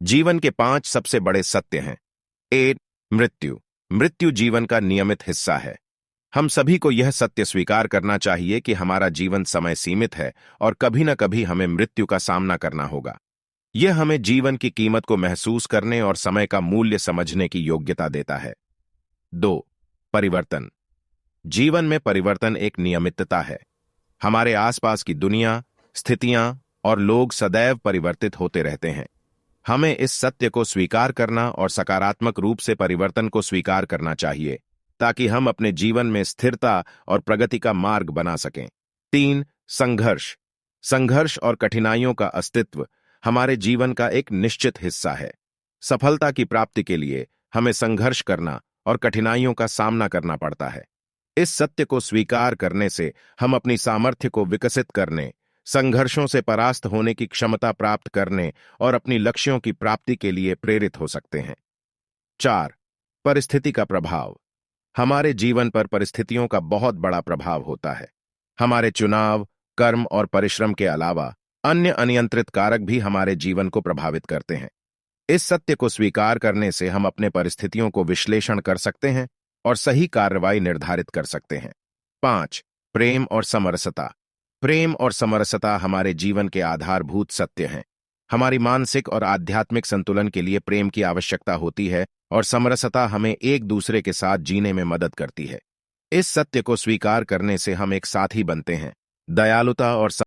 जीवन के 5 सबसे बड़े सत्य हैं। 8 मृत्यु। मृत्यु जीवन का नियमित हिस्सा है। हम सभी को यह सत्य स्वीकार करना चाहिए कि हमारा जीवन समय सीमित है और कभी न कभी हमें मृत्यु का सामना करना होगा। यह हमें जीवन की कीमत को महसूस करने और समय का मूल्य समझने की योग्यता देता है। 2 परिवर्तन। जीवन में परिवर्तन एक नियमितता है। हमारे आसपास की दुनिया, स्थितियां और लोग सदैव परिवर्तित होते रहते हैं। हमें इस सत्य को स्वीकार करना और सकारात्मक रूप से परिवर्तन को स्वीकार करना चाहिए, ताकि हम अपने जीवन में स्थिरता और प्रगति का मार्ग बना सकें। 3 संघर्ष। संघर्ष और कठिनाइयों का अस्तित्व हमारे जीवन का एक निश्चित हिस्सा है। सफलता की प्राप्ति के लिए हमें संघर्ष करना और कठिनाइयों का सामना करना पड़ता है। इस सत्य को स्वीकार करने से हम अपनी सामर्थ्य को विकसित करने, संघर्षों से परास्त होने की क्षमता प्राप्त करने और अपनी लक्ष्यों की प्राप्ति के लिए प्रेरित हो सकते हैं। 4 परिस्थिति का प्रभाव। हमारे जीवन पर परिस्थितियों का बहुत बड़ा प्रभाव होता है। हमारे चुनाव, कर्म और परिश्रम के अलावा अन्य अनियंत्रित कारक भी हमारे जीवन को प्रभावित करते हैं। इस सत्य को स्वीकार करने से हम अपने परिस्थितियों को विश्लेषण कर सकते हैं और सही कार्रवाई निर्धारित कर सकते हैं। 5 प्रेम और समरसता। प्रेम और समरसता हमारे जीवन के आधारभूत सत्य हैं। हमारी मानसिक और आध्यात्मिक संतुलन के लिए प्रेम की आवश्यकता होती है और समरसता हमें एक दूसरे के साथ जीने में मदद करती है। इस सत्य को स्वीकार करने से हम एक साथी बनते हैं। दयालुता और